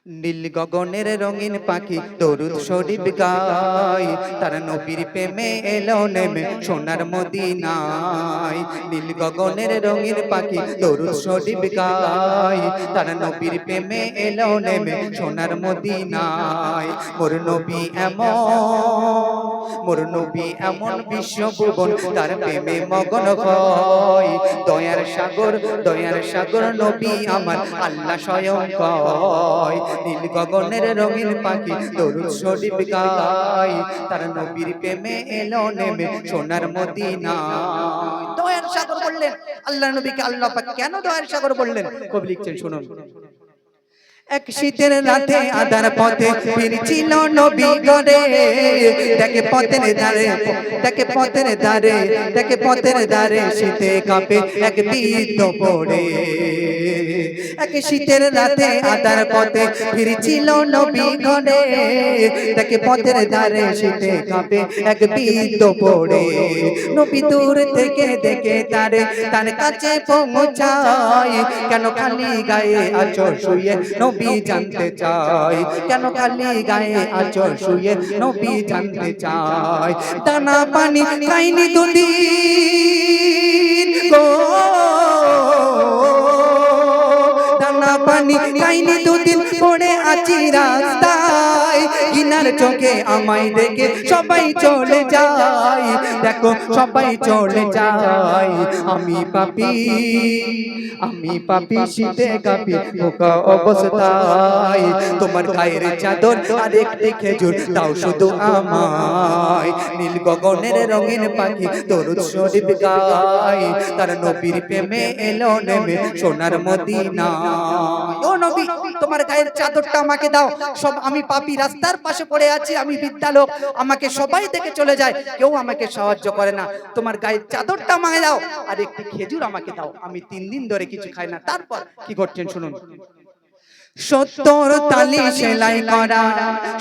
নীল গগনের রঙিন পাখি দরুদ শরীফ গায়, তার নবীর প্রেমে এলো নেমে সোনার মদিনায়। নীল গগনের রঙিন পাখি দরুদ শরীফ গায়, তার নবীর প্রেমে এলো নেমে সোনার মদিনায়। মোর নবী এমন, মোর নবী এমন বিশ্বভুবন, তার প্রেমে মগন হয়। দয়ার সাগর, দয়ার সাগর নবী আমার আল্লাহ স্বয়ং কয়। নীল গগনের রঙিন পাখি দরুদ শরীফ গায়, তার নবীর প্রেমে এলো নেমে সোনার মদিনায়। দয়ার সাগর বললেন আল্লাহ নবীকে, আল্লাহ পাক কেন দয়ার সাগর বললেন? কবি লিখছেন শুনুন। এক শীতের রাতে আদার পথে ফিরছিল নবী ঘরে, দেখে পথের ধারে, দেখে পথের ধারে, দেখে পথের ধারে শীতে কাঁপে এক বৃদ্ধ পড়ে। এক শীতের রাতে আদার পথে ফিরছিল নবী ঘরে, দেখে পথের ধারে শীতে কাঁপে এক বৃদ্ধ পড়ে। নবী দূর থেকে দেখে তারে তার কাছে পৌঁছায়, কেন খালি গায়ে আছো শুয়ে নবী জানতে চাই, কেন খালি গায়ে আছো শুয়ে নবী জানতে চাই। দানা পানি খাইনি দুদিন গো, দানা পানি খাইনি দুদিন পড়ে আছি রাস্তায়, ঘৃণার চোখে আমায় দেখে সবাই চলে যায়, দেখো সবাই চলে যায়। আমি পাপী, আমি পাপী শীতে কাঁপি বোকা অবস্থায়, তোমার গায়ের চাদর আর একটি খেজুর দাও শুধু আমায়। নীল গগনের রঙিন পাখি দরুদ শরীফ গায়, তার নবীর প্রেমে এলো নেমে সোনার মদিনায়। ও নবী, তোমার গায়ের চাদরটা আমাকে দাও, সব আমি পাপী রাস্তার পাশে পড়ে আছি, আমি বিদ্যালোক, আমাকে সবাই দেখে চলে যায়, কেউ আমাকে সাহায্য করে না, তোমার গায়ের চাদরটা আমাকে দাও আর একটি খেজুর আমাকে দাও, আমি 3 দিন ধরে কিছু খাই না। তারপর কি করছেন শুনুন। 70 তালি সেলাই করা,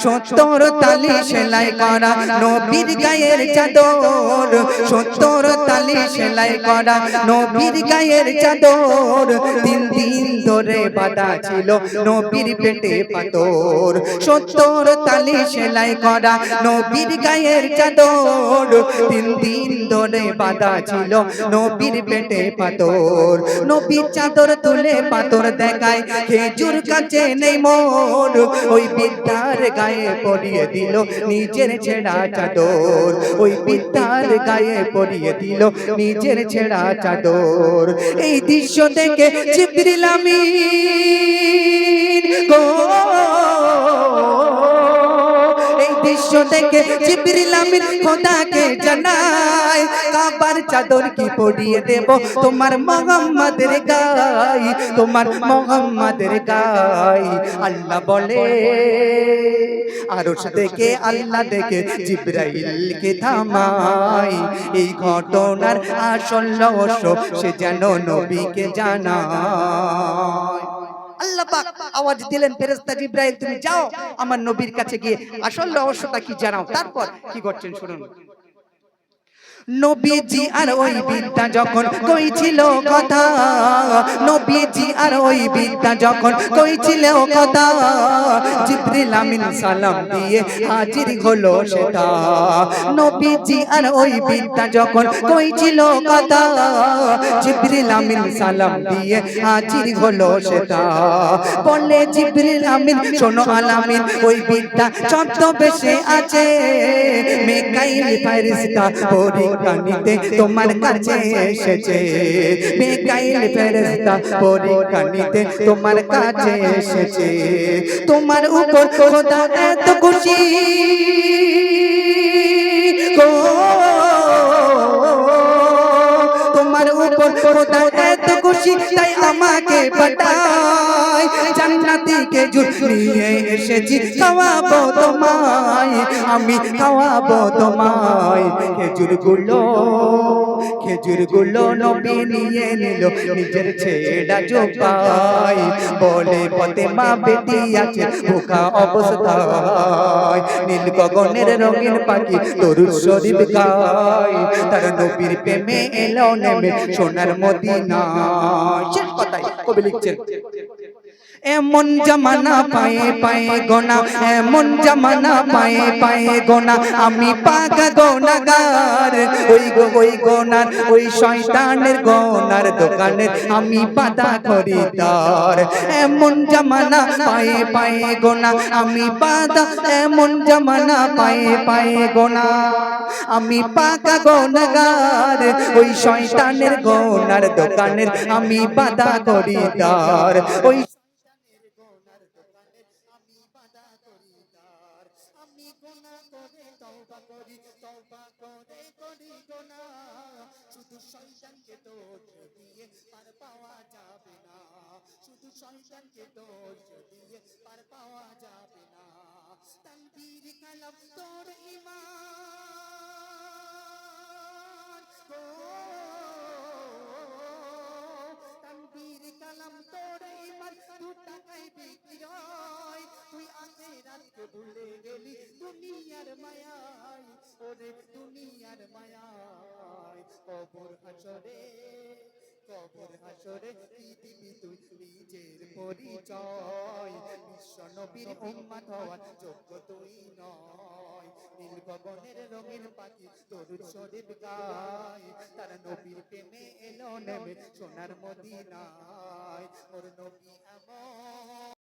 70 তালি সেলাই করা নবীর গায়ের চাদর, 70 তালি সেলাই করা নবীর গায়ের চাদর, 3 দিন ধরে বাঁধা ছিল নবীর পেটে পাথর। 70 তালি সেলাই করা নবীর গায়ের চাদর, 3 দিন ধরে বাঁধা ছিল নবীর পেটে পাথর। নবীর চাদর তুলে পাথর দেখায়, খেজুর কাছে নেই মোর, ওই বিদ্যার গায়ে পরিয়ে দিল নিজের ছেঁড়া চাদর, ওই বিদ্যার গায়ে পরিয়ে দিল নিজের ছেঁড়া চাদর। এই দৃশ্য দেখে জিবরিল আমিন গো, এই দৃশ্য দেখে জিবরিল আমিন খোদাকে জানায়, কাবার চাদর কি পরিয়ে দেব তোমার মুহাম্মাদের গায়ে, তোমার মুহাম্মাদের গায়ে। আল্লাহ বলে আরশ থেকে, আল্লাহ দেখে জিবরাইলকে থামায়, এই ঘটনার আসল রহস্য সে যেন নবীকে জানায়। আল্লাহ পাক আওয়াজ দিলেন, ফেরেশতা জিবরাইল তুমি যাও আমার নবীর কাছে গিয়ে আসল রহস্যটা কি জানাও। তারপর কি করছেন শুনুন। নবীজি আর ওই বিদ্যা যখন কইছিল কথা, নবীজি আর ওই বিদ্যা যখন কইছিল কথা, জিবরিল আমিন সালাম দিয়ে হাজির হলো সেটা। নবীজি আর ওই বিদ্যা যখন কইছিল কথা, জিবরিল আমিন সালাম দিয়ে হাজির হলো সেটা। বলে জিবরিল আমিন শোনো আলামিন, ওই বিদ্যা ছদ্মবেশে আছে, মিকাইল ফেরেশতা পরীক্ষা নিতে তোমার কাছে এসেছে, মিকাইল ফেরেশতা পরীক্ষা নিতে তোমার কাছে এসেছে। তোমার উপর খোদা এত খুশি গো, তোমার উপর খোদা এত খুশি, তাই আমাকে পাঠায়, জান্নাতি খেজুর নিয়ে এসেছি খাওয়াবো তোমায়, আমি খাওয়াবো তোমায়। খেজুর গুলো নবী নিয়ে নিল নিজের ছেঁড়া জোপায়, বলে ফাতেমা বেটি আছে ভুখা অবস্থায়। নীল গগনের রঙিন পাখি দরুদ শরীফ গায়, তার নবীর প্রেমে এলো নেমে সোনার মদিনায়। শেষ কথায় কবি লিখছেন, এমন জামানা পায়ে পায়ে গোনা, এমন জামানা পায়ে পায়ে গোনা, আমি পাকা গোনাগার। ওই গোনার ওই শয়তানের গোনার দোকানের আমি পাতা খরিদার। এমন জামানা পায়ে পায়ে গোনা, আমি পাতা, এমন জামানা পায়ে পায়ে গোনা, আমি পাকা গোনাগার। ওই শয়তানের গোনার দোকানের আমি পাতা খরিদার। ওই আমি গোনা করে তওবা করি, তওবা করে করি গোনা। শুধু শয়তানকে দোষ দিয়ে পার পাওয়া যাবে না, শুধু শয়তানকে দোষ দিয়ে পার পাওয়া যাবে না। তানবীর কালাম তোর ঈমান গো, তানবীর কালাম তোর ঈমান, 2 টাকায় বিক্রি হয়। তুই আখিরাতকে ভুলে গেলি দুনিয়ার মায়ায়, ওরে দুনিয়ার মায়ায়। কবর হাসরে, কবর হাসরে কি দিবি তুই নিজের পরিচয়? বিশ্ব নবীর উম্মত হওয়ার যোগ্য তুই নয়। নীল গগনের রঙের পাখি দরুদ শরীফ গায়, তার নবীর প্রেমে এলো নেমে সোনার মদিনায়। ওর নবী এমন